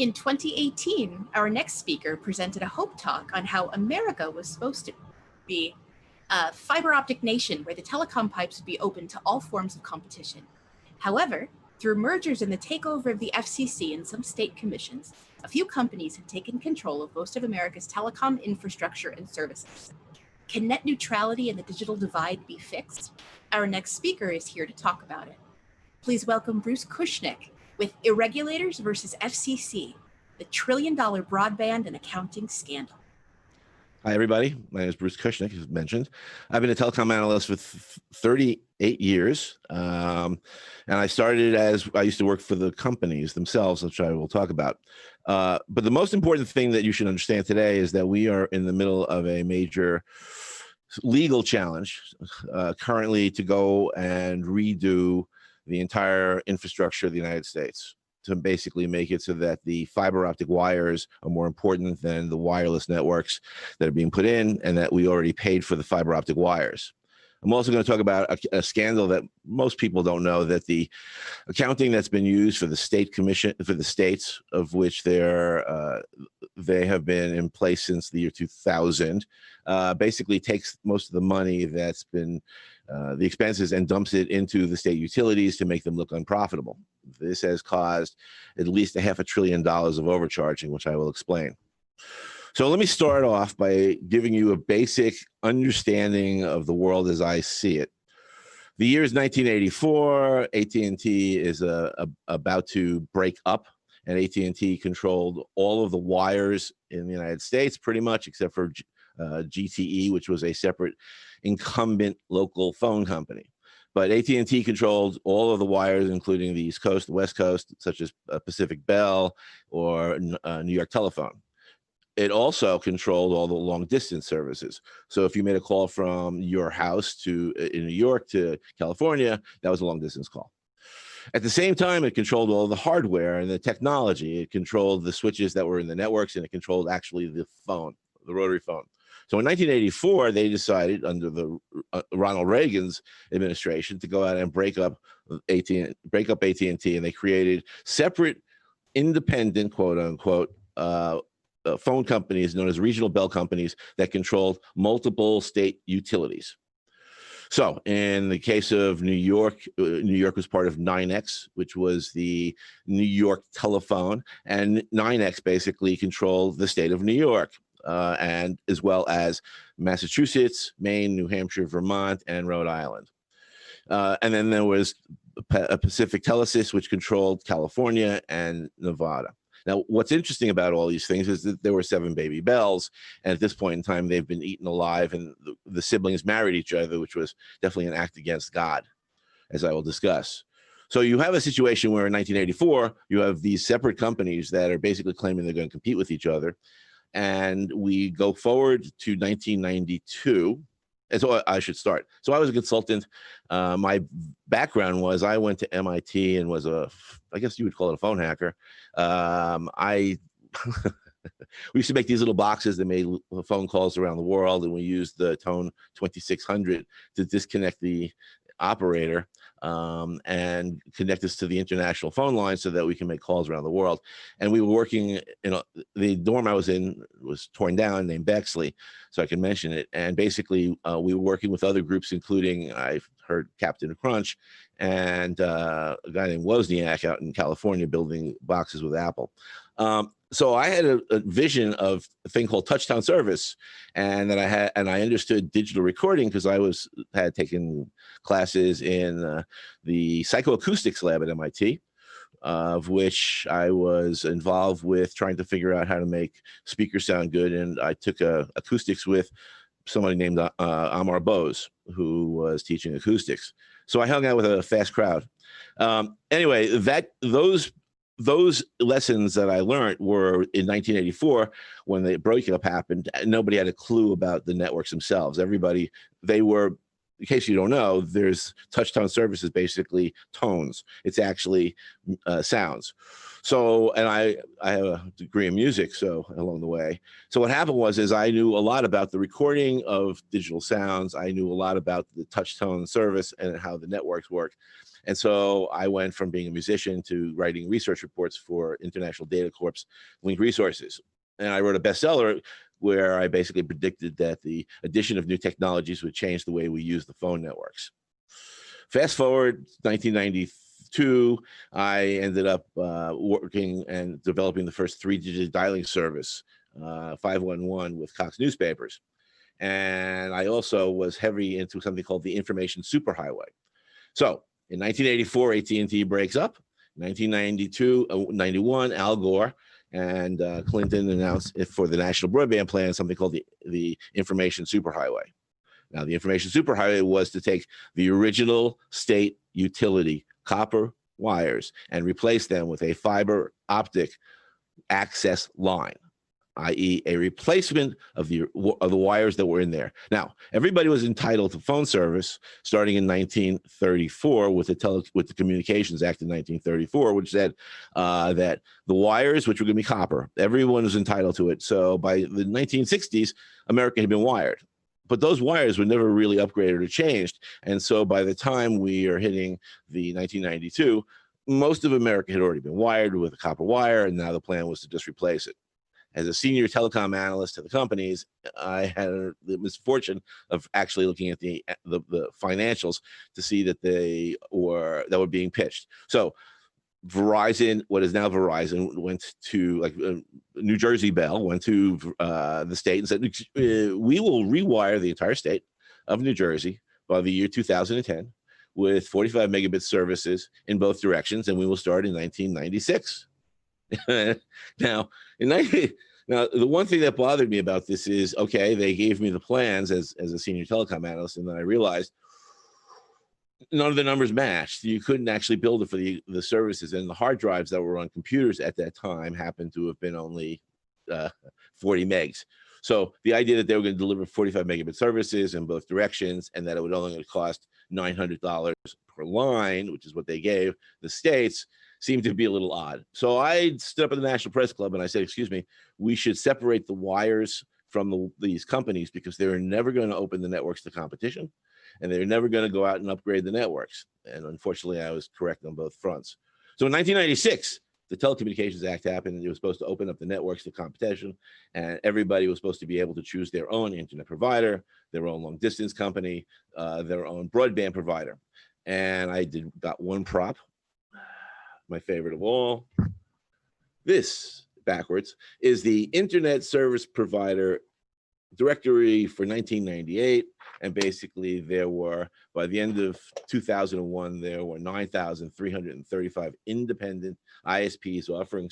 In 2018, our next speaker presented a hope talk on how America was supposed to be a fiber optic nation where the telecom pipes would be open to all forms of competition. However, through mergers and the takeover of the FCC and some state commissions, a few companies have taken control of most of America's telecom infrastructure and services. Can net neutrality and the digital divide be fixed? Our next speaker is here to talk about it. Please welcome Bruce Kushnick with Irregulators versus FCC, the trillion-dollar broadband and accounting scandal. Hi, everybody. My name is Bruce Kushnick, as mentioned. I've been a telecom analyst for 38 years. And I started as I used to work for the companies themselves, which I will talk about. But the most important thing that you should understand today is that we are in the middle of a major legal challenge currently to go and redo the entire infrastructure of the United States, to basically make it so that the fiber optic wires are more important than the wireless networks that are being put in, and that we already paid for the fiber optic wires. I'm also going to talk about a scandal that most people don't know, that the accounting that's been used for the state commission, for the states, of which they have been in place since the year 2000, basically takes most of the money that's been the expenses and dumps it into the state utilities to make them look unprofitable. This has caused at least $500 billion of overcharging, which I will explain. So let me start off by giving you a basic understanding of the world as I see it. The year is 1984. AT&T is about to break up, and AT&T controlled all of the wires in the United States, pretty much, except for GTE, which was a separate incumbent local phone company. But AT&T controlled all of the wires, including the East Coast, the West Coast, such as Pacific Bell or New York Telephone. It also controlled all the long distance services. So if you made a call from your house in New York to California, that was a long distance call. At the same time, it controlled all the hardware and the technology. It controlled the switches that were in the networks, and it controlled actually the phone, the rotary phone. So in 1984, they decided, under the Ronald Reagan's administration, to go out and break up AT&T, and they created separate, independent, quote unquote, phone companies known as regional bell companies that controlled multiple state utilities. So in the case of New York, New York was part of 9X, which was the New York Telephone, and 9X basically controlled the state of New York, and as well as Massachusetts, Maine, New Hampshire, Vermont, and Rhode Island. And then there was Pacific Telesis, which controlled California and Nevada. Now, what's interesting about all these things is that there were 7 baby bells, and at this point in time, they've been eaten alive, and the siblings married each other, which was definitely an act against God, as I will discuss. So you have a situation where in 1984, you have these separate companies that are basically claiming they're going to compete with each other, and we go forward to 1992. And so I should start. So I was a consultant. My background was I went to MIT and was I guess you would call it a phone hacker. We used to make these little boxes that made phone calls around the world, and we used the tone 2600 to disconnect the operator and connect us to the international phone line so that we can make calls around the world. And we were working the dorm I was in was torn down, named Bexley, so I can mention it. And basically we were working with other groups, including, I've heard, Captain Crunch, and a guy named Wozniak out in California building boxes with Apple. So I had a vision of a thing called touchdown service, and I understood digital recording because I had taken classes in the psychoacoustics lab at MIT, of which I was involved with trying to figure out how to make speakers sound good. And I took acoustics with somebody named Amar Bose, who was teaching acoustics. So I hung out with a fast crowd. Anyway, those lessons that I learned were in 1984 when the breakup happened. Nobody had a clue about the networks themselves. They were, in case you don't know, there's touchdown services, basically tones. It's actually sounds. So, and I have a degree in music, so along the way. So what happened was I knew a lot about the recording of digital sounds. I knew a lot about the touch tone service and how the networks work. And so I went from being a musician to writing research reports for International Data Corp's Link Resources. And I wrote a bestseller where I basically predicted that the addition of new technologies would change the way we use the phone networks. Fast forward 1992, I ended up working and developing the first 3-digit dialing service, 511, with Cox Newspapers. And I also was heavy into something called the information superhighway. So in 1984, AT&T breaks up. 91, Al Gore and Clinton announced for the National Broadband Plan something called the information superhighway. Now, the information superhighway was to take the original state utility copper wires and replace them with a fiber optic access line, i.e. a replacement of the wires that were in there. Now, everybody was entitled to phone service starting in 1934 with the Communications Act in 1934, which said that the wires, which were going to be copper, everyone was entitled to it. So by the 1960s, America had been wired. But those wires were never really upgraded or changed. And so by the time we are hitting the 1992, most of America had already been wired with a copper wire, and now the plan was to just replace it. As a senior telecom analyst to the companies, I had the misfortune of actually looking at the financials to see that that were being pitched. So Verizon, what is now Verizon, went to New Jersey Bell, went to the state and said, we will rewire the entire state of New Jersey by the year 2010 with 45 megabit services in both directions, and we will start in 1996. Now, the one thing that bothered me about this is, okay, they gave me the plans as a senior telecom analyst, and then I realized none of the numbers matched. You couldn't actually build it for the services, and the hard drives that were on computers at that time happened to have been only 40 megs. So the idea that they were going to deliver 45 megabit services in both directions and that it would only cost $900 per line, which is what they gave the states, seemed to be a little odd. So I stood up at the National Press Club and I said, excuse me, we should separate the wires from these companies because they're never going to open the networks to competition, and they're never going to go out and upgrade the networks. And unfortunately, I was correct on both fronts. So in 1996, the Telecommunications Act happened, and it was supposed to open up the networks to competition, and everybody was supposed to be able to choose their own internet provider, their own long distance company, their own broadband provider. And I got one prop, my favorite of all. This, backwards, is the Internet Service Provider Directory for 1998. And basically there were, by the end of 2001, there were 9,335 independent ISPs offering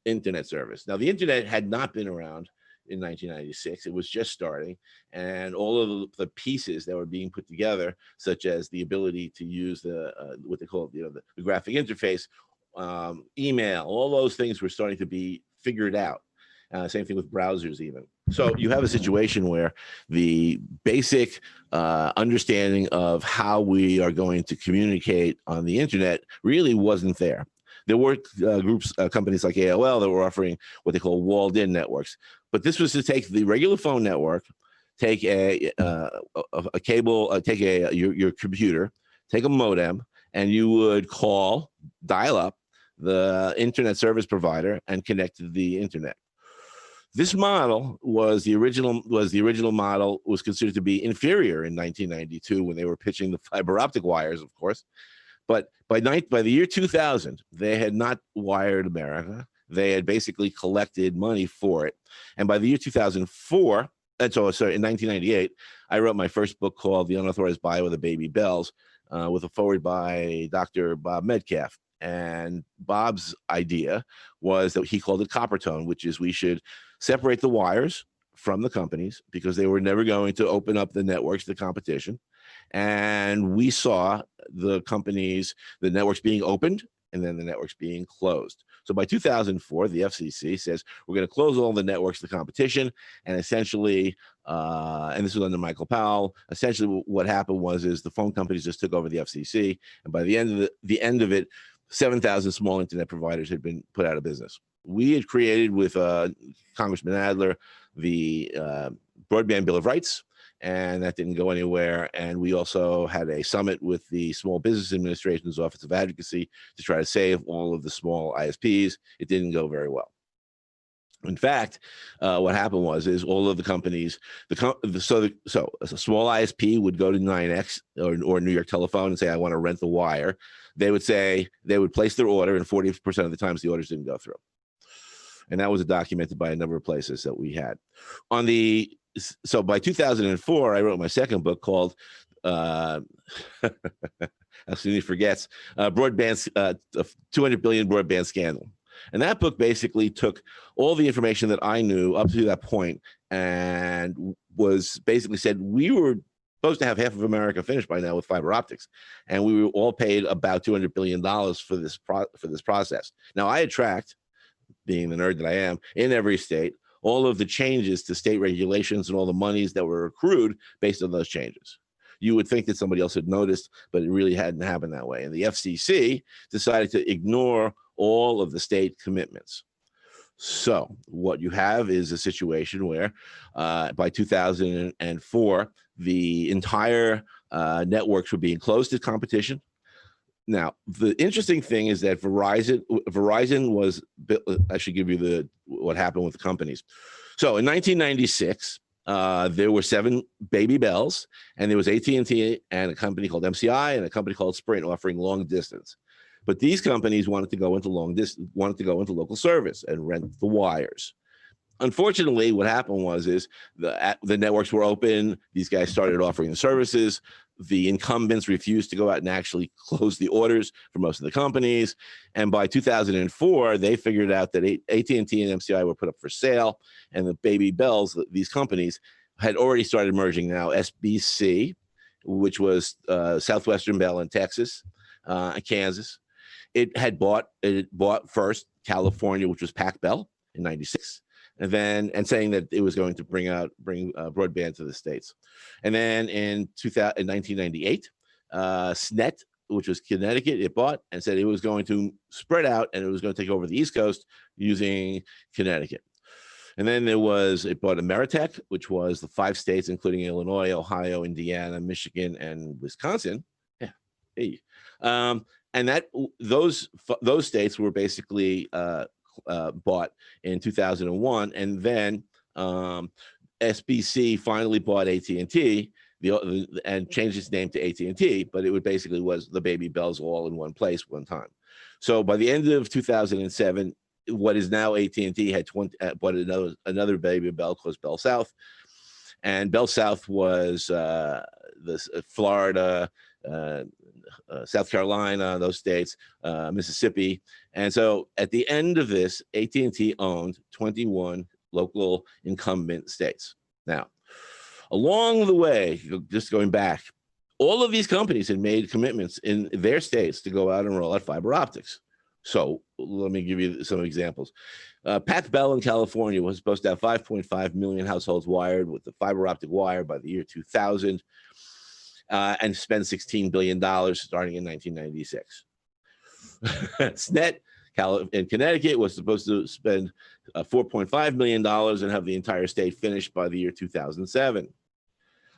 internet service. Now, the internet had not been around in 1996. It was just starting, and all of the pieces that were being put together, such as the ability to use what they call the graphic interface, email, all those things were starting to be figured out. Same thing with browsers even. So you have a situation where the basic understanding of how we are going to communicate on the internet really wasn't there. There were companies like AOL that were offering what they call walled-in networks, but this was to take the regular phone network, take a cable, take your computer, take a modem, and you would dial up the internet service provider and connect to the internet. This model was the original model, was considered to be inferior in 1992 when they were pitching the fiber optic wires, of course. But by the year 2000, they had not wired America. They had basically collected money for it. And by the year 2004, in 1998, I wrote my first book called The Unauthorized Buy of the Baby Bells, with a foreword by Dr. Bob Metcalf. And Bob's idea was that he called it copper tone, which is we should separate the wires from the companies because they were never going to open up the networks to competition. And we saw the networks being opened and then the networks being closed. So by 2004, the FCC says we're going to close all the networks to competition. And essentially, and this was under Michael Powell, essentially what happened was the phone companies just took over the FCC. And by the end of it, 7,000 small internet providers had been put out of business. We had created with Congressman Adler the Broadband Bill of Rights, and that didn't go anywhere. And we also had a summit with the Small Business Administration's Office of Advocacy to try to save all of the small ISPs. It didn't go very well. In fact, what happened was all of the companies, so a small ISP would go to 9X or New York Telephone and say, I want to rent the wire. They would place their order, and 40% of the times the orders didn't go through. And that was documented by a number of places that we had. So by 2004, I wrote my second book called, actually he forgets, Broadband, 200 billion broadband scandal. And that book basically took all the information that I knew up to that point and was basically said, we were supposed to have half of America finished by now with fiber optics. And we were all paid about $200 billion for this process. Now, I had tracked, being the nerd that I am, in every state, all of the changes to state regulations and all the monies that were accrued based on those changes. You would think that somebody else had noticed, but it really hadn't happened that way. And the FCC decided to ignore all of the state commitments. So what you have is a situation where by 2004, the entire networks were being closed to competition. Now, the interesting thing is that Verizon was, I should give you what happened with the companies. So in 1996, there were 7 baby bells, and there was AT&T and a company called MCI and a company called Sprint offering long distance. But these companies wanted to go into local service and rent the wires. Unfortunately, what happened was the networks were open. These guys started offering the services. The incumbents refused to go out and actually close the orders for most of the companies. And by 2004, they figured out that AT&T and MCI were put up for sale, and the baby bells, these companies, had already started merging. Now, SBC, which was Southwestern Bell in Texas, Kansas, it bought first California, which was Pac Bell in '96. And saying that it was going to bring broadband to the States. And then in 1998, SNET, which was Connecticut, it bought and said it was going to spread out and it was going to take over the East Coast using Connecticut. And then it bought Ameritech, which was the 5 states, including Illinois, Ohio, Indiana, Michigan, and Wisconsin. Yeah. Hey. And those states were basically bought in 2001, and then SBC finally bought AT&T and changed its name to AT&T, but it basically was the baby bells all in one place one time. So by the end of 2007, what is now AT&T had bought another baby bell called Bell South, and Bell South was Florida, South Carolina, those states, Mississippi. And so at the end of this, AT&T owned 21 local incumbent states. Now, along the way, just going back, all of these companies had made commitments in their states to go out and roll out fiber optics. So let me give you some examples. Pac Bell in California was supposed to have 5.5 million households wired with the fiber optic wire by the year 2000. And spend $16 billion starting in 1996. SNET in Connecticut was supposed to spend $4.5 million and have the entire state finished by the year 2007.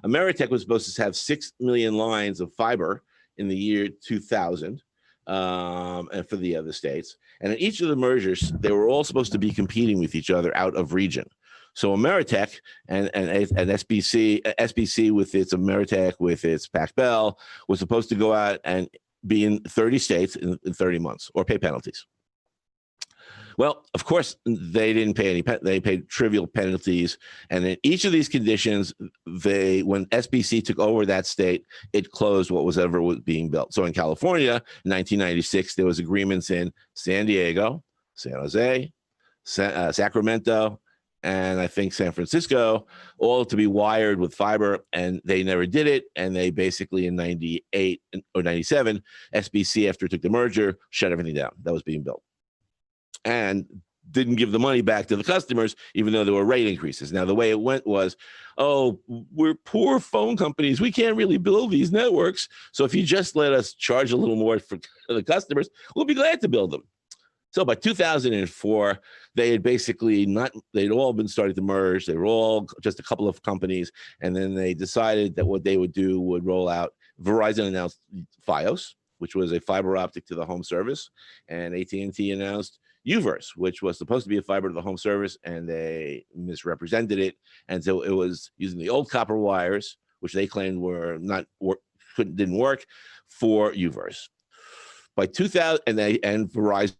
Ameritech was supposed to have 6 million lines of fiber in the year 2000 and for the other states. And in each of the mergers, they were all supposed to be competing with each other out of region. So Ameritech and SBC with its Ameritech, with its Pac Bell, was supposed to go out and be in 30 states in 30 months or pay penalties. Well, of course, they didn't pay any. They paid trivial penalties, and in each of these conditions, when SBC took over that state, it closed what was being built. So in California, in 1996, there was agreements in San Diego, San Jose, Sacramento, and I think San Francisco, all to be wired with fiber, and they never did it. And they basically in 98 or 97, SBC, after it took the merger, shut everything down that was being built and didn't give the money back to the customers, even though there were rate increases. Now, the way it went was, oh, we're poor phone companies. We can't really build these networks. So if you just let us charge a little more for the customers, we'll be glad to build them. So by 2004, they had basically they'd all been starting to merge. They were all just a couple of companies. And then they decided that what they would do would roll out. Verizon announced Fios, which was a fiber optic to the home service. And AT&T announced Uverse, which was supposed to be a fiber to the home service, and they misrepresented it. And so it was using the old copper wires, which they claimed were didn't work, for Uverse. By 2000, and Verizon,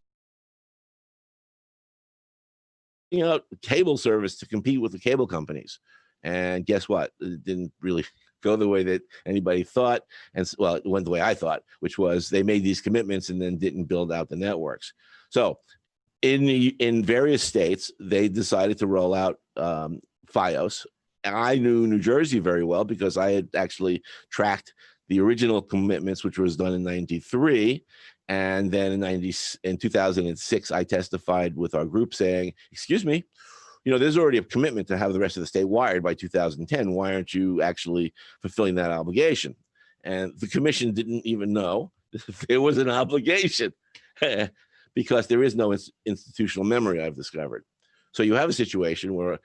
cable service to compete with the cable companies. And guess what? It didn't really go the way that anybody thought. And well, it went the way I thought, which was they made these commitments and then didn't build out the networks. So in various states, they decided to roll out Fios. And I knew New Jersey very well because I had actually tracked the original commitments, which was done in 93. And then in 2006, I testified with our group saying, excuse me, there's already a commitment to have the rest of the state wired by 2010. Why aren't you actually fulfilling that obligation? And the commission didn't even know there was an obligation because there is no institutional memory, I've discovered. So you have a situation where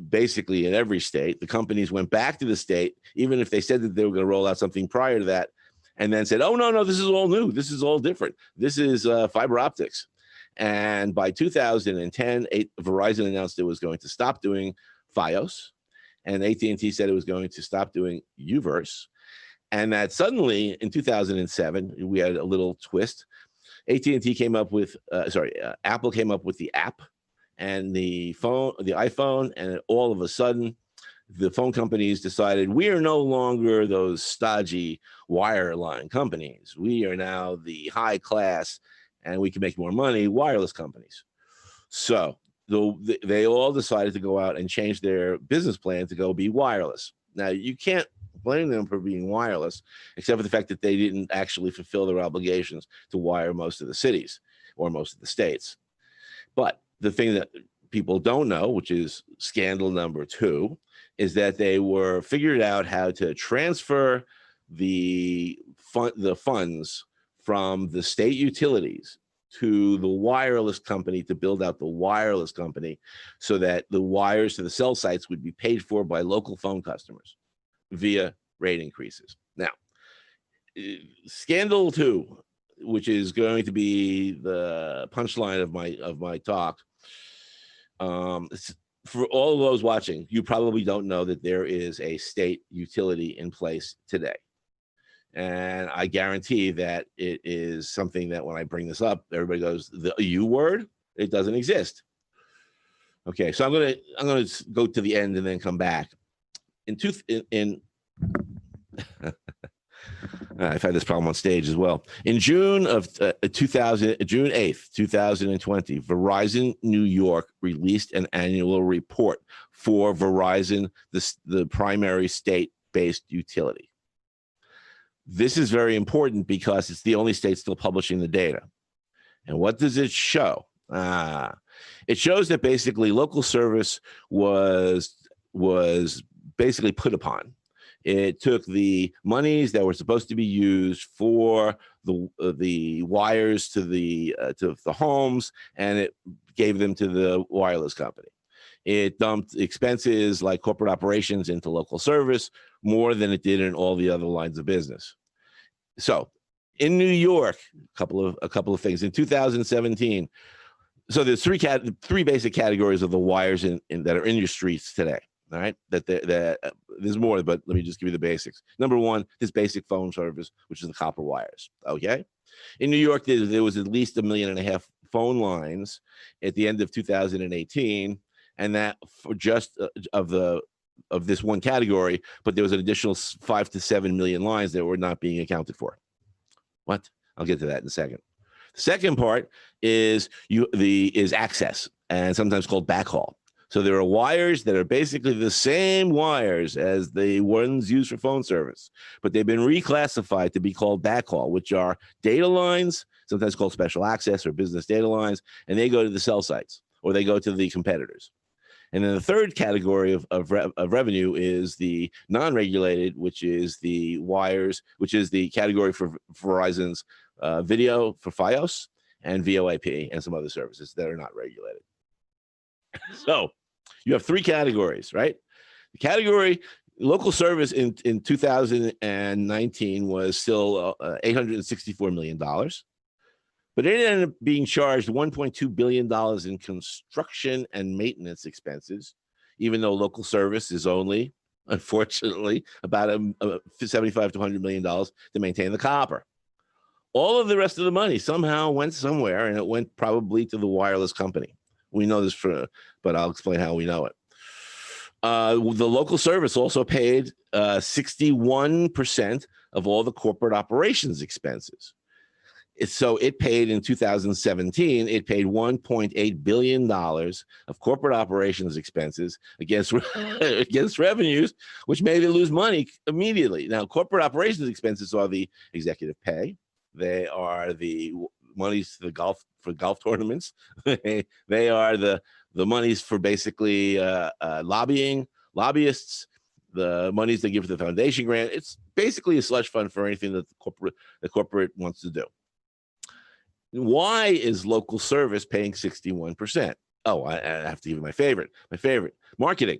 basically in every state, the companies went back to the state, even if they said that they were going to roll out something prior to that, and then said, oh, no, this is all new. This is all different. This is fiber optics. And by 2010, Verizon announced it was going to stop doing Fios, and AT&T said it was going to stop doing Uverse. And that suddenly in 2007, we had a little twist. AT&T came up with, Apple came up with the app and the iPhone, and all of a sudden, the phone companies decided we are no longer those stodgy wireline companies. We are now the high class, and we can make more money, wireless companies. So they all decided to go out and change their business plan to go be wireless. Now, you can't blame them for being wireless, except for the fact that they didn't actually fulfill their obligations to wire most of the cities or most of the states. But the thing that people don't know, which is scandal number 2, is that they figured out how to transfer the funds from the state utilities to the wireless company to build out the wireless company so that the wires to the cell sites would be paid for by local phone customers via rate increases. Now, scandal 2, which is going to be the punchline of my talk. For all of those watching, you probably don't know that there is a state utility in place today. And I guarantee that it is something that when I bring this up, everybody goes, the U word? It doesn't exist. Okay, so I'm gonna go to the end and then come back. I've had this problem on stage as well. In June 8th, 2020, Verizon New York released an annual report for Verizon, the primary state-based utility. This is very important because it's the only state still publishing the data. And what does it show? It shows that basically local service was basically put upon. It took the monies that were supposed to be used for the wires to the homes, and it gave them to the wireless company. It dumped expenses like corporate operations into local service more than it did in all the other lines of business. So, in New York, a couple of things in 2017. So there's three basic categories of the wires that are in your streets today. All right, that there's more, but let me just give you the basics. Number 1, this basic phone service, which is the copper wires. Okay, in New York, there was at least 1.5 million phone lines at the end of 2018, and that for just of this one category, but there was an additional 5 to 7 million lines that were not being accounted for. What? I'll get to that in a second. The second part is access, and sometimes called backhaul. So there are wires that are basically the same wires as the ones used for phone service, but they've been reclassified to be called backhaul, which are data lines, sometimes called special access or business data lines, and they go to the cell sites or they go to the competitors. And then the third category of revenue is the non-regulated, which is the wires, which is the category for Verizon's video for Fios, and VoIP and some other services that are not regulated. So you have three categories, right? The category local service in 2019 was still $864 million, but it ended up being charged $1.2 billion in construction and maintenance expenses, even though local service is only, unfortunately, about $75 to $100 million to maintain the copper. All of the rest of the money somehow went somewhere, and it went probably to the wireless company. We know this but I'll explain how we know it. The local service also paid 61% of all the corporate operations expenses. So it paid in 2017, it paid $1.8 billion of corporate operations expenses against revenues, which made it lose money immediately. Now, corporate operations expenses are the executive pay. They are the monies for golf tournaments. They are the monies for basically lobbyists, the monies they give to the foundation grant. It's basically a slush fund for anything that the corporate wants to do. Why is local service paying 61%? Oh, I have to give you my favorite, marketing.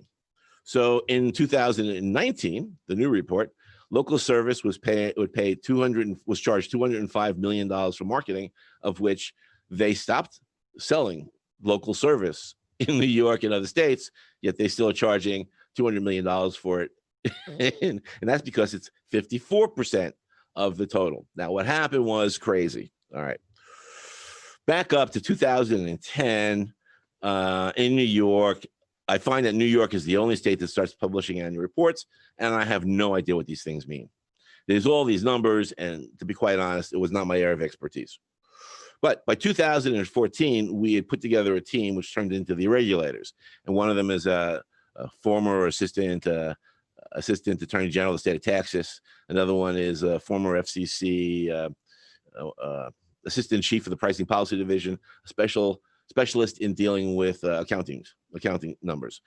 So in 2019, the new report, local service was charged $205 million for marketing, of which they stopped selling local service in New York and other states, yet they still are charging $200 million for it. And that's because it's 54% of the total. Now, what happened was crazy. All right. Back up to 2010 in New York, I find that New York is the only state that starts publishing annual reports, and I have no idea what these things mean. There's all these numbers, and to be quite honest, it was not my area of expertise. But by 2014, we had put together a team which turned into the Irregulators, and one of them is a former assistant attorney general of the state of Texas. Another one is a former FCC assistant chief of the pricing policy division, a specialist in dealing with accounting numbers.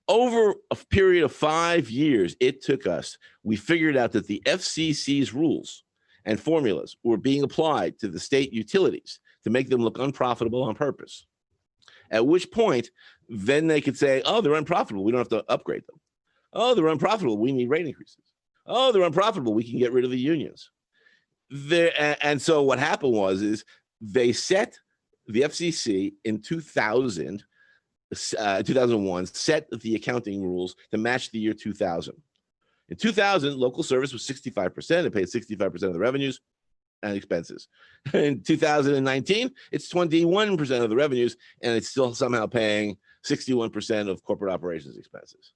Over a period of 5 years, it took us, we figured out that the FCC's rules and formulas were being applied to the state utilities to make them look unprofitable on purpose. At which point, then they could say, oh, they're unprofitable. We don't have to upgrade them. Oh, they're unprofitable. We need rate increases. Oh, they're unprofitable. We can get rid of the unions. And so what happened is they set the FCC in 2001, set the accounting rules to match the year 2000. In 2000, local service was 65%. It paid 65% of the revenues and expenses. In 2019, it's 21% of the revenues, and it's still somehow paying 61% of corporate operations expenses.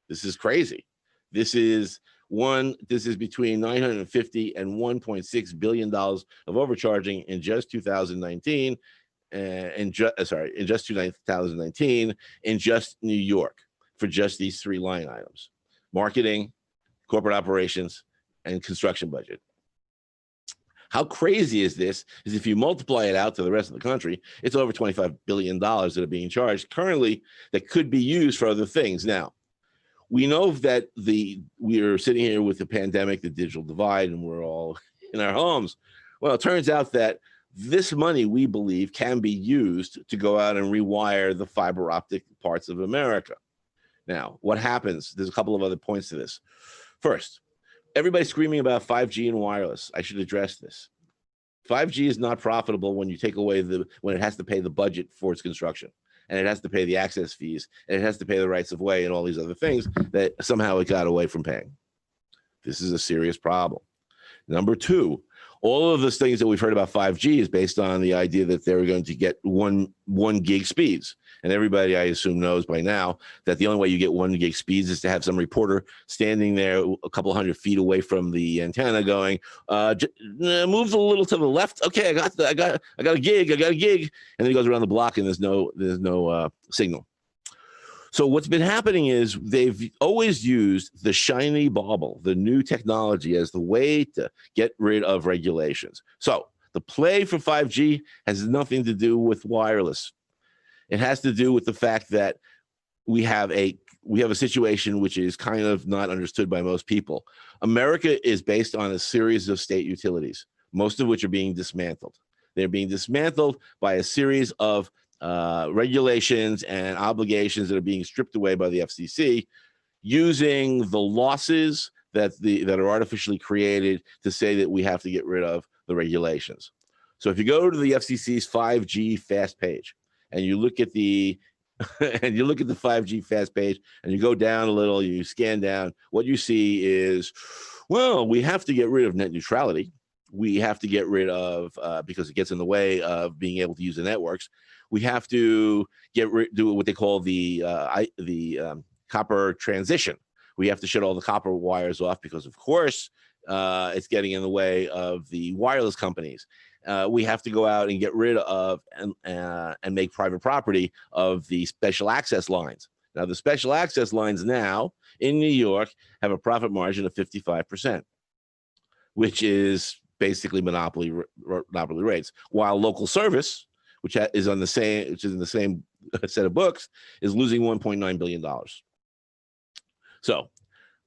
This is crazy. This is between $950 and $1.6 billion of overcharging in just 2019, in just 2019 in just New York for just these three line items: marketing, corporate operations, and construction budget. How crazy is this? Is if you multiply it out to the rest of the country, it's over $25 billion that are being charged currently that could be used for other things. Now, we know that we are sitting here with the pandemic, the digital divide, and we're all in our homes. Well, it turns out that this money, we believe, can be used to go out and rewire the fiber optic parts of America. Now, what happens? There's a couple of other points to this. First, everybody's screaming about 5G and wireless. I should address this. 5G is not profitable when you take away when it has to pay the budget for its construction, and it has to pay the access fees, and it has to pay the rights of way and all these other things that somehow it got away from paying. This is a serious problem. Number two, all of those things that we've heard about 5G is based on the idea that they're going to get one gig speeds. And everybody, I assume, knows by now that the only way you get 1 gig speeds is to have some reporter standing there a couple hundred feet away from the antenna going, moves a little to the left. Okay, I got a gig. And then he goes around the block and there's no signal. So what's been happening is they've always used the shiny bauble, the new technology, as the way to get rid of regulations. So the play for 5G has nothing to do with wireless. It has to do with the fact that we have a situation which is kind of not understood by most people. America is based on a series of state utilities, most of which are being dismantled. They're being dismantled by a series of regulations and obligations that are being stripped away by the FCC, using the losses that are artificially created to say that we have to get rid of the regulations. So if you go to the FCC's 5G fast page and you look at the 5G fast page and you go down a little, you scan down, what you see is, well, we have to get rid of net neutrality. We have to get rid of, because it gets in the way of being able to use the networks. We have to do what they call the copper transition. We have to shut all the copper wires off because, of course, it's getting in the way of the wireless companies. We have to go out and get rid of and make private property of the special access lines. Now, the special access lines now in New York have a profit margin of 55%, which is basically monopoly rates, while local service, which is in the same set of books, is losing $1.9 billion. So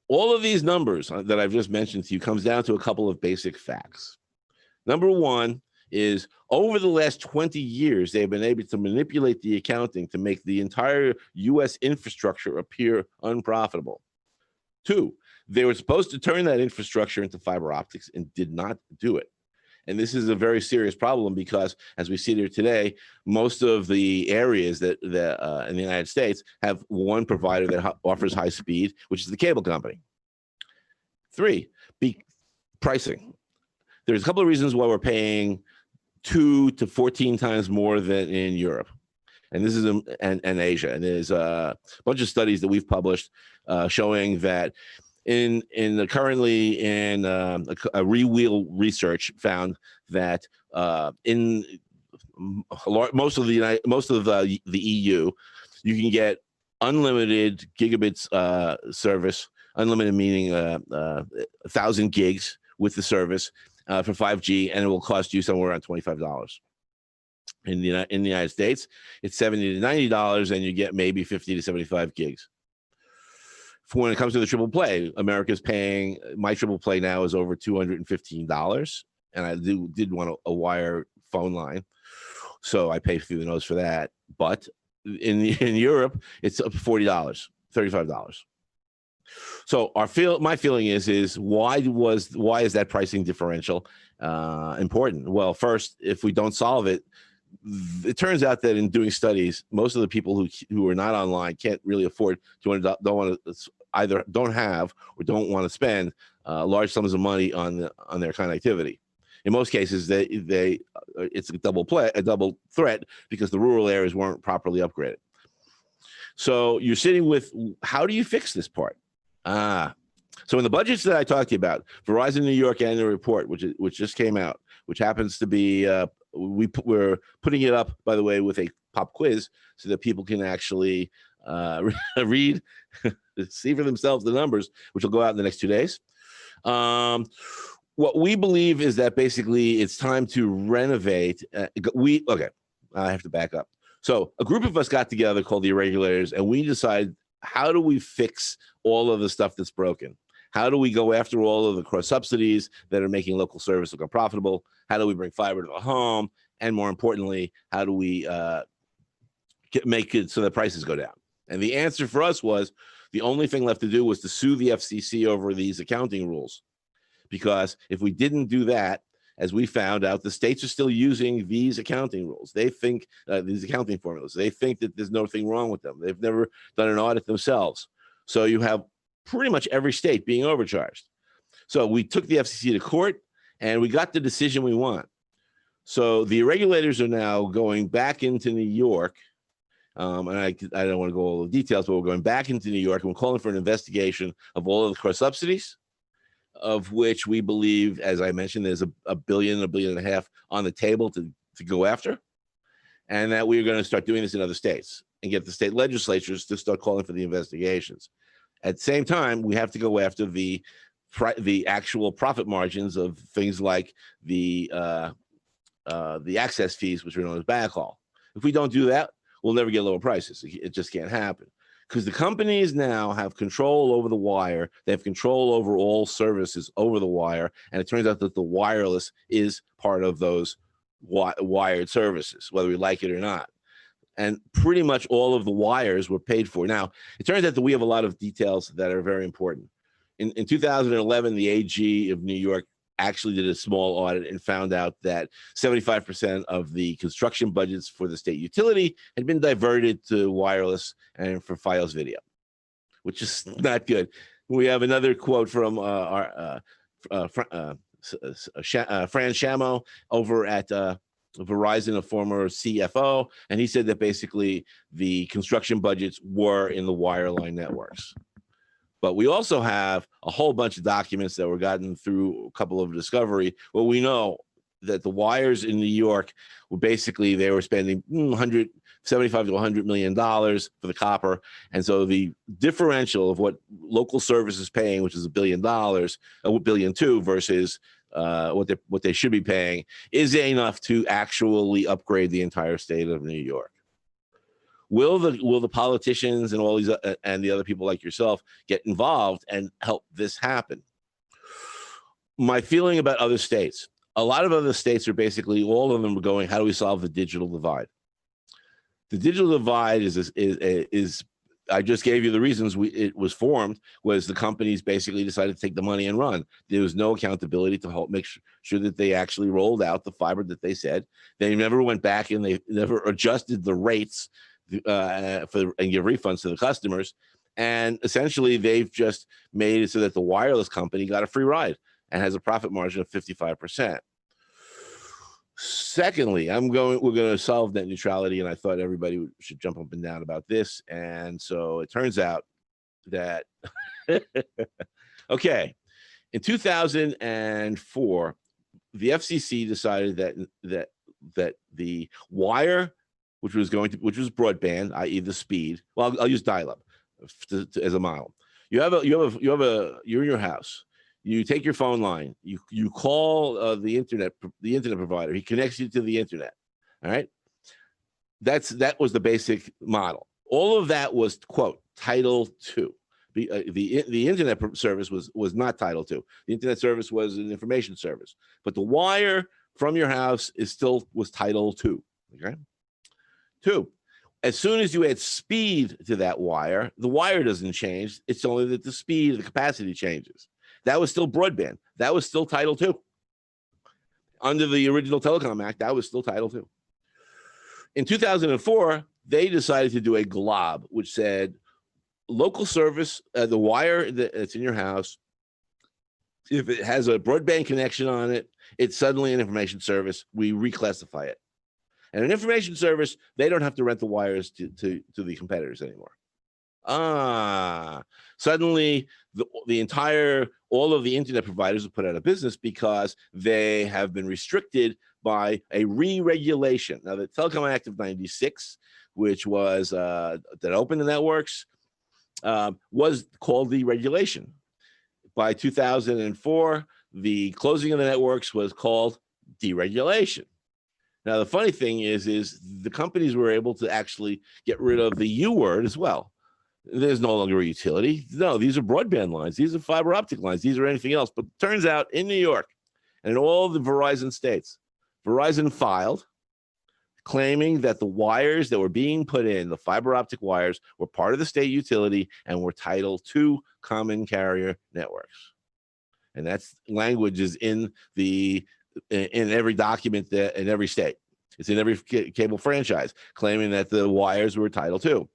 all of these numbers that I've just mentioned to you comes down to a couple of basic facts. Number one is, over the last 20 years, they've been able to manipulate the accounting to make the entire U.S. infrastructure appear unprofitable. Two, they were supposed to turn that infrastructure into fiber optics and did not do it. And this is a very serious problem because, as we see there today, most of the areas that in the United States have one provider that offers high speed, which is the cable company. Three, pricing. There's a couple of reasons why we're paying 2 to 14 times more than in Europe. And this is and Asia. And there's a bunch of studies that we've published showing that currently in a Rewheel research found that in most of the EU, you can get unlimited gigabits service, unlimited meaning 1,000 gigs with the service for 5G, and it will cost you somewhere around $25. In the United States, it's $70 to $90, and you get maybe 50 to 75 gigs. When it comes to the triple play, America's paying, my triple play now is over $215, and I did want a wire phone line, so I pay through the nose for that. But in Europe, it's up to $40, $35. So my feeling is why is that pricing differential important? Well, first, if we don't solve it, it turns out that in doing studies, most of the people who are not online can't really afford either don't have or don't want to spend large sums of money on their connectivity. In most cases, it's a double threat because the rural areas weren't properly upgraded. So you're sitting with, how do you fix this part? So in the budgets that I talked to you about, Verizon New York annual report, which just came out, which happens to be we're putting it up, by the way, with a pop quiz so that people can actually read, see for themselves the numbers, which will go out in the next 2 days. What we believe is that basically it's time to renovate. Okay, I have to back up. So a group of us got together called the Irregulators, and we decided, how do we fix all of the stuff that's broken? How do we go after all of the cross subsidies that are making local service look unprofitable? How do we bring fiber to the home? And more importantly, how do we make it so that prices go down? And the answer for us was, the only thing left to do was to sue the FCC over these accounting rules. Because if we didn't do that, as we found out, the states are still using these accounting rules. They think these accounting formulas. They think that there's nothing wrong with them. They've never done an audit themselves. So you have pretty much every state being overcharged. So we took the FCC to court, and we got the decision we want. So the Irregulators are now going back into New York, and I don't want to go all the details, but we're going back into New York, and we're calling for an investigation of all of the cross subsidies, of which we believe, as I mentioned, there's $1 billion, $1.5 billion on the table to go after, and that we're going to start doing this in other states and get the state legislatures to start calling for the investigations. At the same time, we have to go after the actual profit margins of things like the access fees, which are known as backhaul. If we don't do that, we'll never get lower prices. It just can't happen. Because the companies now have control over the wire. They have control over all services over the wire. And it turns out that the wireless is part of those wired services, whether we like it or not. And pretty much all of the wires were paid for. Now, it turns out that we have a lot of details that are very important. In 2011, the AG of New York actually did a small audit and found out that 75% of the construction budgets for the state utility had been diverted to wireless and for Fios video, which is not good. We have another quote from Fran Shamo over at Verizon, a former CFO, and he said that basically the construction budgets were in the wireline networks. But we also have a whole bunch of documents that were gotten through a couple of discovery where we know that the wires in New York were basically, they were spending $175 to $100 million for the copper. And so the differential of what local service is paying, which is $1 billion, $1.2 billion versus what they should be paying, is enough to actually upgrade the entire state of New York. Will the politicians and all these and the other people like yourself get involved and help this happen? My feeling about other states, a lot of other states are basically, all of them are going, how do we solve the digital divide? The digital divide is I just gave you the reasons it was formed, was the companies basically decided to take the money and run. There was no accountability to help make sure that they actually rolled out the fiber that they said. They never went back and they never adjusted the rates and give refunds to the customers. And essentially they've just made it so that the wireless company got a free ride and has a profit margin of 55%. Secondly, we're going to solve net neutrality, and I thought everybody should jump up and down about this. And so it turns out that, okay, in 2004, the FCC decided that the wire, which was broadband, i.e. the speed. Well, I'll use dial-up as a model. You're in your house. You take your phone line. You call the internet provider. He connects you to the internet. All right. That was the basic model. All of that was, quote, Title II. The internet service was not Title II. The internet service was an information service, but the wire from your house was Title II. Okay. 2, as soon as you add speed to that wire, the wire doesn't change. It's only that the speed, the capacity changes. That was still broadband. That was still Title II. Under the original Telecom Act, that was still Title II. In 2004, they decided to do a glob, which said local service, the wire that's in your house, if it has a broadband connection on it, it's suddenly an information service. We reclassify it. And an information service, they don't have to rent the wires to the competitors anymore. Suddenly all of the internet providers are put out of business because they have been restricted by a re-regulation. Now, the Telecom Act of 96, which was that opened the networks, was called deregulation. By 2004, the closing of the networks was called deregulation. Now, the funny thing is the companies were able to actually get rid of the U word as well. There's no longer a utility. No, these are broadband lines. These are fiber optic lines. These are anything else. But it turns out in New York and in all the Verizon states, Verizon filed claiming that the wires that were being put in, the fiber optic wires, were part of the state utility and were Title II common carrier networks. And that's language is in every document in every state. It's in every cable franchise claiming that the wires were Title II.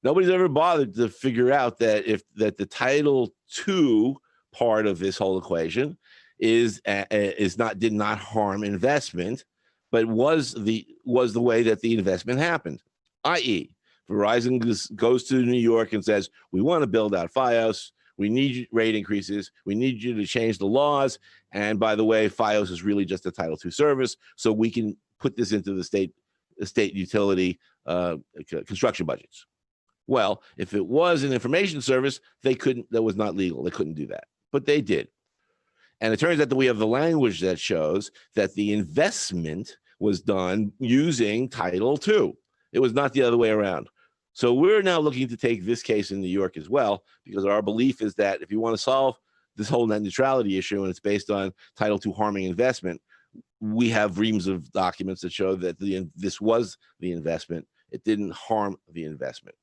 Nobody's ever bothered to figure out that the Title II part of this whole equation did not harm investment, but was the way that the investment happened. I.e., Verizon goes to New York and says, we want to build out Fios. We need rate increases. We need you to change the laws. And by the way, Fios is really just a Title II service, so we can put this into the state utility construction budgets. Well, if it was an information service, that was not legal. They couldn't do that, but they did. And it turns out that we have the language that shows that the investment was done using Title II. It was not the other way around. So we're now looking to take this case in New York as well, because our belief is that if you want to solve this whole net neutrality issue and it's based on Title II harming investment, we have reams of documents that show that this was the investment. It didn't harm the investment.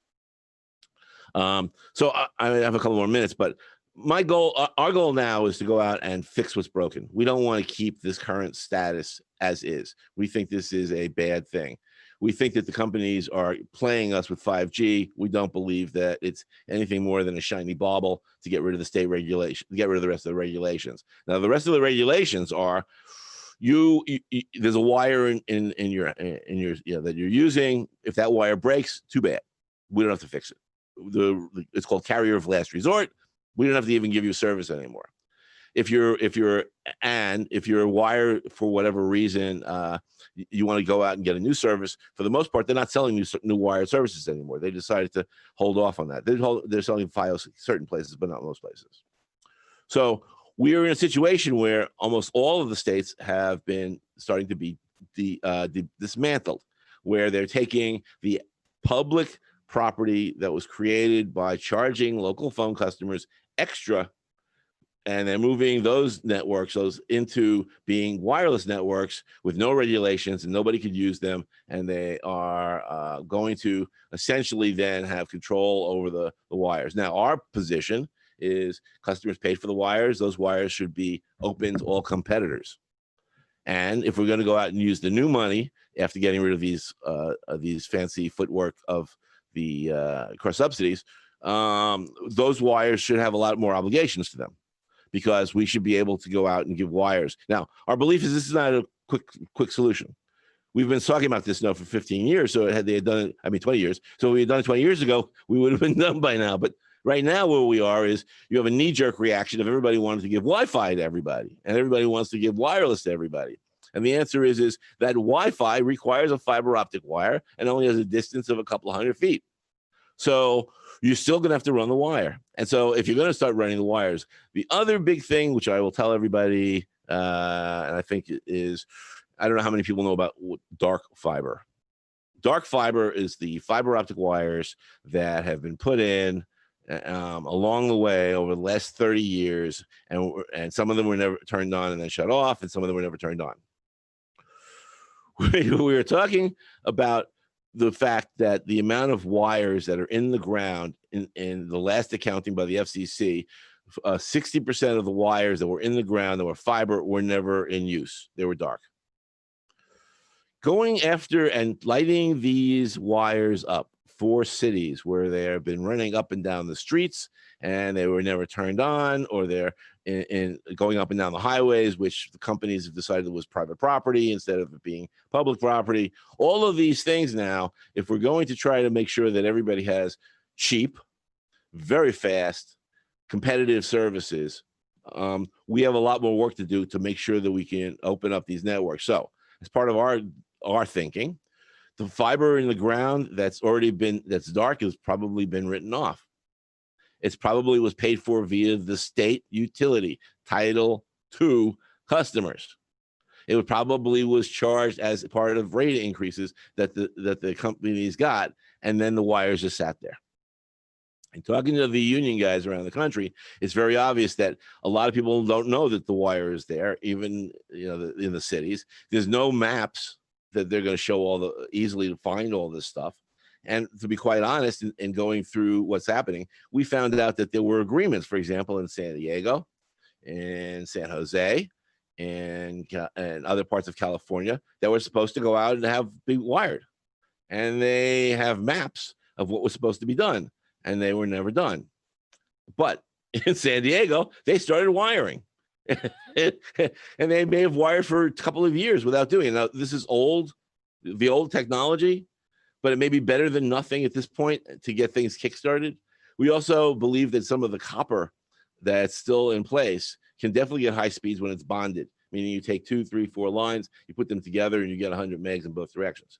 So I have a couple more minutes, but my goal, our goal now is to go out and fix what's broken. We don't want to keep this current status as is. We think this is a bad thing. We think that the companies are playing us with 5G. We don't believe that it's anything more than a shiny bauble to get rid of the state regulation, to get rid of the rest of the regulations. Now, the rest of the regulations are there's a wire in your that you're using. If that wire breaks, too bad. We don't have to fix it. It's called carrier of last resort. We don't have to even give you service anymore. If you're a wire for whatever reason, you want to go out and get a new service, for the most part, they're not selling new wire services anymore. They decided to hold off on that. They're selling files certain places, but not most places. So we are in a situation where almost all of the states have been starting to be dismantled, where they're taking the public property that was created by charging local phone customers extra, and they're moving those networks into being wireless networks with no regulations, and nobody could use them. And they are going to essentially then have control over the wires. Now, our position is customers paid for the wires. Those wires should be open to all competitors. And if we're going to go out and use the new money after getting rid of these fancy footwork of the cross subsidies, those wires should have a lot more obligations to them, because we should be able to go out and give wires. Now, our belief is this is not a quick solution. We've been talking about this now for 15 years. So had they had done it, 20 years. So if we had done it 20 years ago, we would have been done by now. But right now, where we are is you have a knee-jerk reaction of everybody wanting to give Wi-Fi to everybody, and everybody wants to give wireless to everybody. And the answer is that Wi-Fi requires a fiber optic wire and only has a distance of a couple of 100 feet. So you're still going to have to run the wire. And so if you're going to start running the wires, the other big thing, which I will tell everybody, and I think is, I don't know how many people know about dark fiber. Dark fiber is the fiber optic wires that have been put in along the way over the last 30 years. And some of them were never turned on and then shut off, and some of them were never turned on. We were talking about the fact that the amount of wires that are in the ground in the last accounting by the FCC, 60% of the wires that were in the ground that were fiber were never in use. They were dark. Going after and lighting these wires up for cities where they have been running up and down the streets and they were never turned on, or they're in going up and down the highways, which the companies have decided was private property instead of it being public property. All of these things now, if we're going to try to make sure that everybody has cheap, very fast, competitive services, we have a lot more work to do to make sure that we can open up these networks. So as part of our thinking, the fiber in the ground that's dark has probably been written off. It's probably was paid for via the state utility, Title II customers. It probably was charged as part of rate increases that the companies got, and then the wires just sat there. And talking to the union guys around the country, it's very obvious that a lot of people don't know that the wire is there, even in the cities. There's no maps that they're going to show easily to find all this stuff. And to be quite honest, in going through what's happening, we found out that there were agreements, for example, in San Diego, in San Jose, and other parts of California that were supposed to go out and be wired. And they have maps of what was supposed to be done, and they were never done. But in San Diego, they started wiring. And they may have wired for a couple of years without doing it. Now, this is the old technology, but it may be better than nothing at this point to get things kickstarted. We also believe that some of the copper that's still in place can definitely get high speeds when it's bonded, meaning you take 2, 3, 4 lines, you put them together, and you get 100 megs in both directions.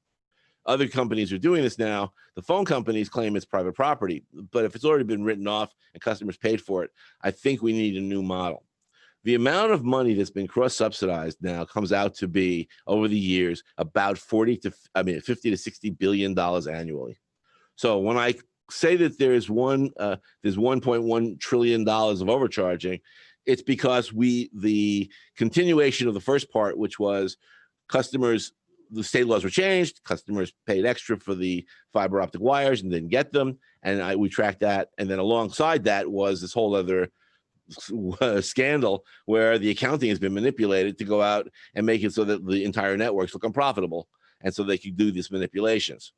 Other companies are doing this now. The phone companies claim it's private property, but if it's already been written off and customers paid for it, I think we need a new model. The amount of money that's been cross-subsidized now comes out to be, over the years, about 50 to $60 billion annually. So when I say that there's $1.1 trillion of overcharging, It's because the continuation of the first part, which was customers, the state laws were changed, customers paid extra for the fiber optic wires and didn't get them. And we tracked that. And then alongside that was this whole other scandal where the accounting has been manipulated to go out and make it so that the entire networks look unprofitable. And so they could do these manipulations.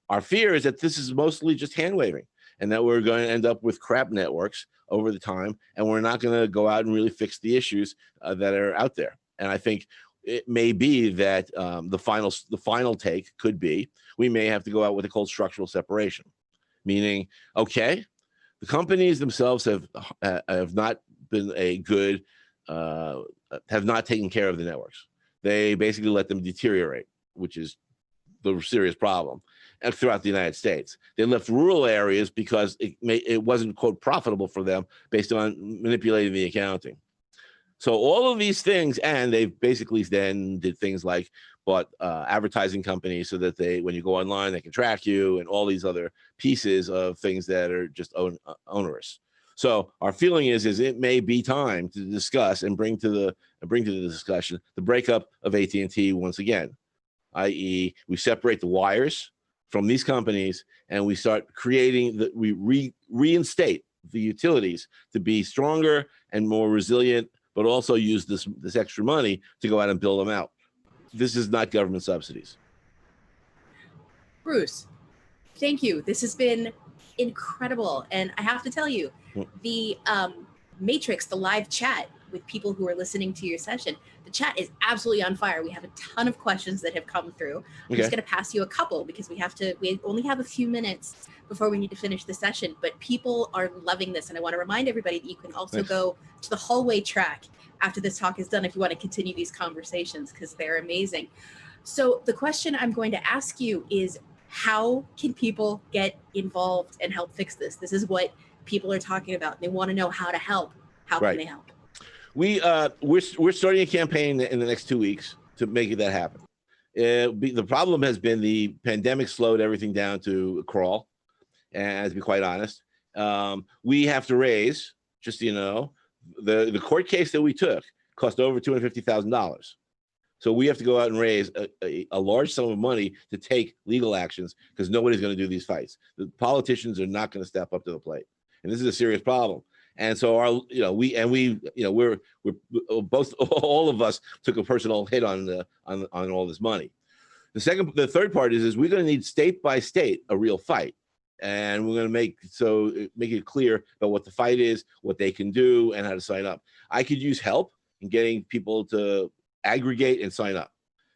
Our fear is that this is mostly just hand waving and that we're going to end up with crap networks over the time. And we're not going to go out and really fix the issues that are out there. And I think it may be that the final take could be, we may have to go out with a called structural separation, meaning, okay, the companies themselves have not been a good, have not taken care of the networks. They basically let them deteriorate, which is the serious problem throughout the United States. They left rural areas because it wasn't, quote, profitable for them based on manipulating the accounting. So all of these things, and they basically then did things like bought advertising companies so that when you go online, they can track you, and all these other pieces of things that are just onerous. So our feeling is it may be time to discuss and bring to the discussion the breakup of AT&T once again, i.e., we separate the wires from these companies and we start creating we reinstate the utilities to be stronger and more resilient, but also use this extra money to go out and build them out. This is not government subsidies. Bruce, thank you. This has been incredible. And I have to tell you, the Matrix, the live chat with people who are listening to your session, the chat is absolutely on fire. We have a ton of questions that have come through. I'm just going to pass you a couple because we only have a few minutes before we need to finish the session, but people are loving this. And I want to remind everybody that you can also go to the hallway track after this talk is done if you want to continue these conversations, because they're amazing. So the question I'm going to ask you is, how can people get involved and help fix this? This is what people are talking about. They want to know how to help. How can they help? We're starting a campaign in the next 2 weeks to make that happen. The problem has been the pandemic slowed everything down to a crawl. And to be quite honest, we have to raise, just so you know, the court case that we took cost over $250,000. So we have to go out and raise a large sum of money to take legal actions because nobody's going to do these fights. The politicians are not going to step up to the plate, and this is a serious problem. And so we're both, all of us took a personal hit on all this money. The third part is we're going to need state by state a real fight. And we're going to make it clear about what the fight is, what they can do, and how to sign up. I could use help in getting people to aggregate and sign up.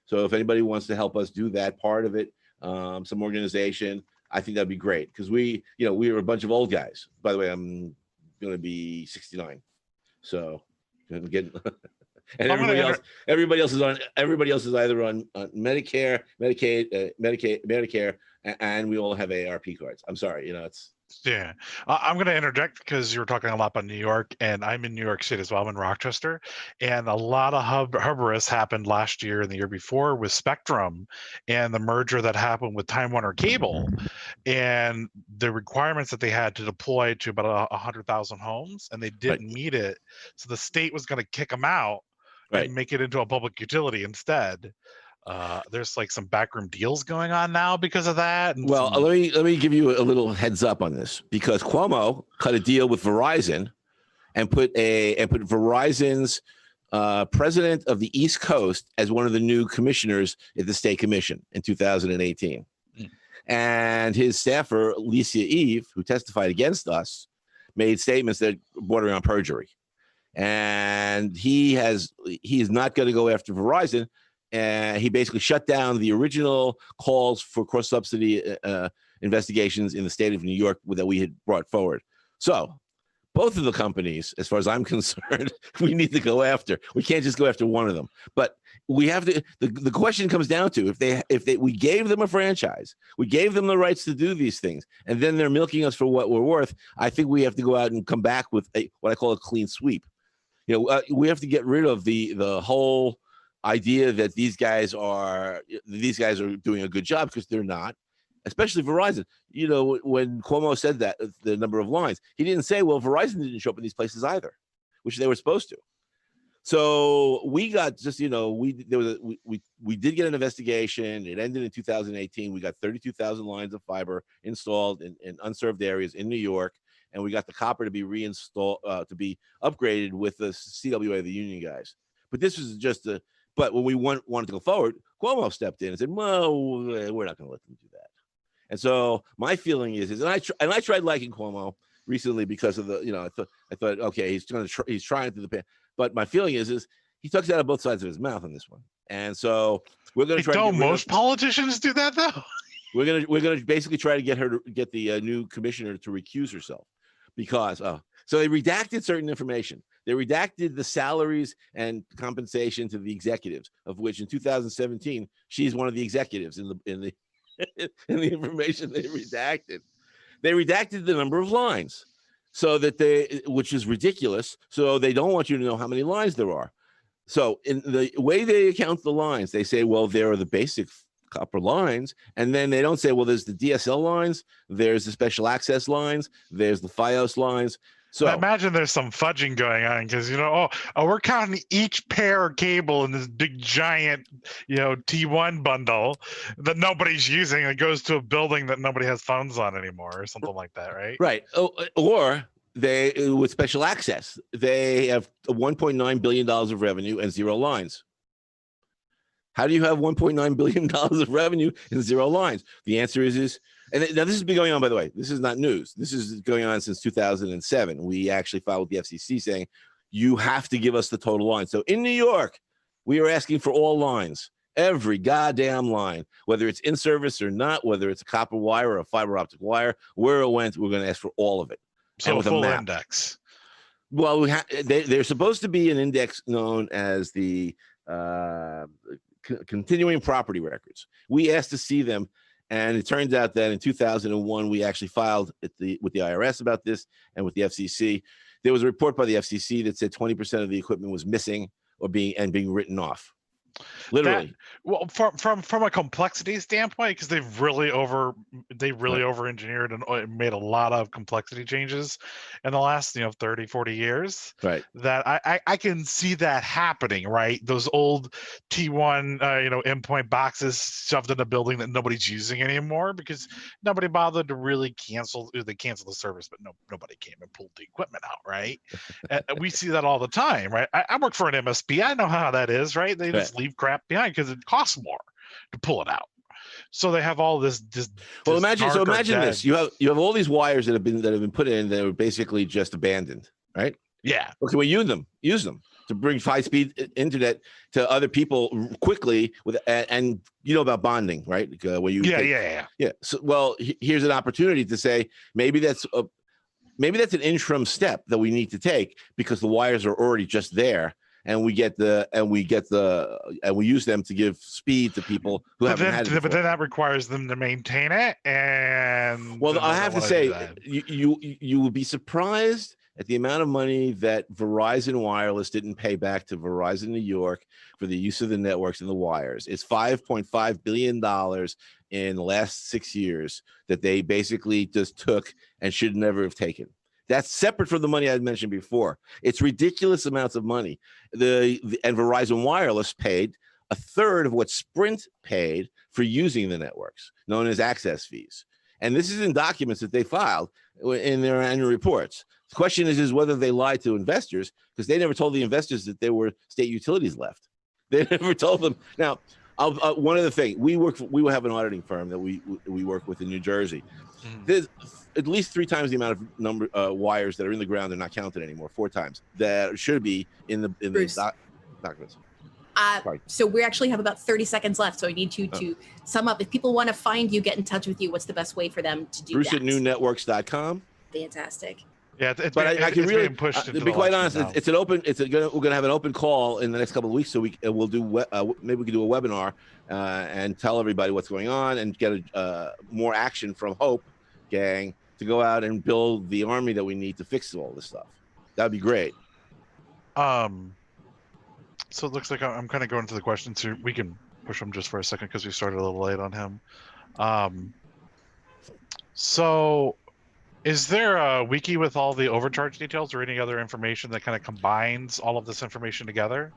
So if anybody wants to help us do that part of it, some organization, I think that'd be great because we are a bunch of old guys. By the way, I'm going to be 69, so getting. And everybody else is either on Medicare, Medicaid, Medicare, and we all have ARP cards. I'm sorry, it's. Yeah, I'm going to interject because you were talking a lot about New York, and I'm in New York City as well. I'm in Rochester, and a lot of hubris happened last year and the year before with Spectrum and the merger that happened with Time Warner Cable, and the requirements that they had to deploy to about 100,000 homes, and they didn't meet it. So the state was going to kick them out and make it into a public utility instead. There's like some backroom deals going on now because of that. And well, let me give you a little heads up on this because Cuomo cut a deal with Verizon and put Verizon's president of the East Coast as one of the new commissioners at the state commission in 2018. And his staffer, Lisa Eve, who testified against us, made statements that border on perjury. And he is not going to go after Verizon. And he basically shut down the original calls for cross-subsidy investigations in the state of New York that we had brought forward. So both of the companies, as far as I'm concerned, we need to go after. We can't just go after one of them. But we have to. The question comes down to we gave them a franchise, we gave them the rights to do these things, and then they're milking us for what we're worth. I think we have to go out and come back with what I call a clean sweep. We have to get rid of the whole idea that these guys are doing a good job, because they're not, especially Verizon. When Cuomo said that, the number of lines, he didn't say, well, Verizon didn't show up in these places either. which they were supposed to. So we got just, we did get an investigation. It ended in 2018. We got 32,000 lines of fiber installed in unserved areas in New York, and we got the copper to be reinstalled, to be upgraded with the CWA, the union guys. But this was just but when we wanted to go forward, Cuomo stepped in and said, well, we're not going to let them do that. And so my feeling is and I tried liking Cuomo recently because of the, I thought, okay, he's trying to do the pan. But my feeling is he talks out of both sides of his mouth on this one. And so we're going to try. Don't most politicians do that though? We're going to basically try to get the new commissioner to recuse herself because so they redacted certain information. They redacted the salaries and compensation to the executives, of which in 2017 she's one of the executives in the in the information they redacted. They redacted the number of lines. So that which is ridiculous. So they don't want you to know how many lines there are. So in the way they account the lines, they say, well, there are the basic copper lines. And then they don't say, well, there's the DSL lines, there's the special access lines, there's the FiOS lines. So I imagine there's some fudging going on because, we're counting each pair of cable in this big giant, T1 bundle that nobody's using. It goes to a building that nobody has phones on anymore or something like that, right? Right. Or they, with special access, they have $1.9 billion of revenue and 0 lines. How do you have $1.9 billion of revenue and 0 lines? The answer is and now this has been going on, by the way. This is not news. This is going on since 2007. We actually filed with the FCC saying, you have to give us the total line. So in New York, we are asking for all lines, every goddamn line, whether it's in service or not, whether it's a copper wire or a fiber optic wire, where it went, we're going to ask for all of it. So with full index. Well, there's supposed to be an index known as the continuing property records. We asked to see them. And it turns out that in 2001, we actually filed with the IRS about this and with the FCC. There was a report by the FCC that said 20% of the equipment was missing or being written off. Literally. From a complexity standpoint, because they've really over-engineered and made a lot of complexity changes in the last 30, 40 years. Right. That I can see that happening. Right. Those old T1 endpoint boxes shoved in a building that nobody's using anymore because nobody bothered to really cancel. They canceled the service, but nobody came and pulled the equipment out. Right. And we see that all the time. Right. I work for an MSP. I know how that is. Right. They just leave crap behind because it costs more to pull it out. So they have all this. Well, imagine this: you have all these wires that have been put in that are basically just abandoned, right? Yeah. Okay, we use them to bring high-speed internet to other people quickly and about bonding, right? Yeah. So, well, here's an opportunity to say maybe that's an interim step that we need to take because the wires are already just there. And we use them to give speed to people who haven't had it before. But then that requires them to maintain it. And well, I have to say, you would be surprised at the amount of money that Verizon Wireless didn't pay back to Verizon New York for the use of the networks and the wires. It's $5.5 billion in the last 6 years that they basically just took and should never have taken. That's separate from the money I mentioned before. It's ridiculous amounts of money. And Verizon Wireless paid a third of what Sprint paid for using the networks, known as access fees. And this is in documents that they filed in their annual reports. The question is whether they lied to investors because they never told the investors that there were state utilities left. They never told them. Now, one other thing, we have an auditing firm that we work with in New Jersey. There's at least 3 times the amount of wires that are in the ground. They're not counted anymore. 4 times that should be in the documents. So we actually have about 30 seconds left. So I need you to sum up. If people want to find you, get in touch with you, what's the best way for them to do Bruce that? Bruce@newnetworks.com. Fantastic. Yeah, I can really push. To be quite honest, it's an open. We're going to have an open call in the next couple of weeks, so we'll do. Maybe we can do a webinar and tell everybody what's going on and get more action from Hope Gang to go out and build the army that we need to fix all this stuff. That'd be great. So it looks like I'm kind of going to the questions here. We can push them just for a second because we started a little late on him. So Is there a wiki with all the overcharge details or any other information that kind of combines all of this information together?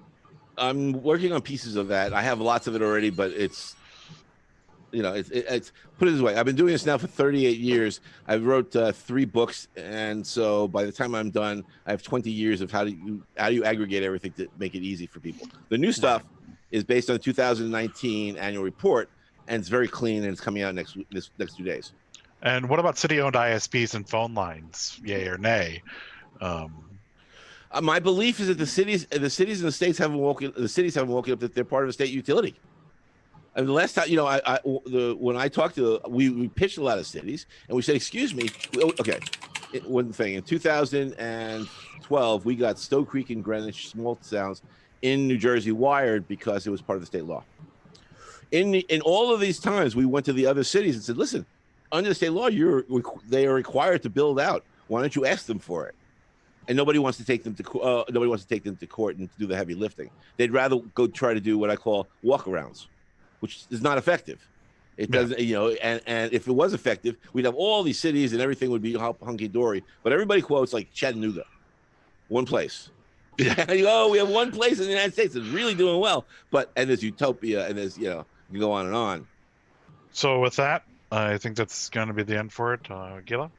I'm working on pieces of that. I have lots of it already, but it's put it this way. I've been doing this now for 38 years. I wrote 3 books, and so by the time I'm done, I have 20 years of how do you aggregate everything to make it easy for people. The new stuff is based on the 2019 annual report, and it's very clean, and it's coming out next 2 days. And what about city-owned ISPs and phone lines? Yay or nay? My belief is that the cities and the states haven't woken up that they're part of a state utility. I mean, the last time, when I talked to, we pitched a lot of cities, and we said, "Excuse me, okay." One thing in 2012, we got Stowe Creek and Greenwich small towns in New Jersey wired because it was part of the state law. In all of these times, we went to the other cities and said, "Listen, under the state law, they are required to build out. Why don't you ask them for it?" And nobody wants to take them to court and do the heavy lifting. They'd rather go try to do what I call walkarounds, which is not effective. It doesn't, and if it was effective, we'd have all these cities and everything would be hunky-dory. But everybody quotes like Chattanooga, one place. Yeah. We have one place in the United States that's really doing well. And there's utopia, and there's, you go on and on. So with that, I think that's going to be the end for it. Gila?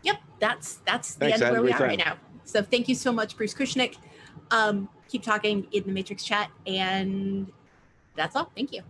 Yep, that's the end where we are right now. So thank you so much, Bruce Kushnick. Keep talking in the Matrix chat, and that's all. Thank you.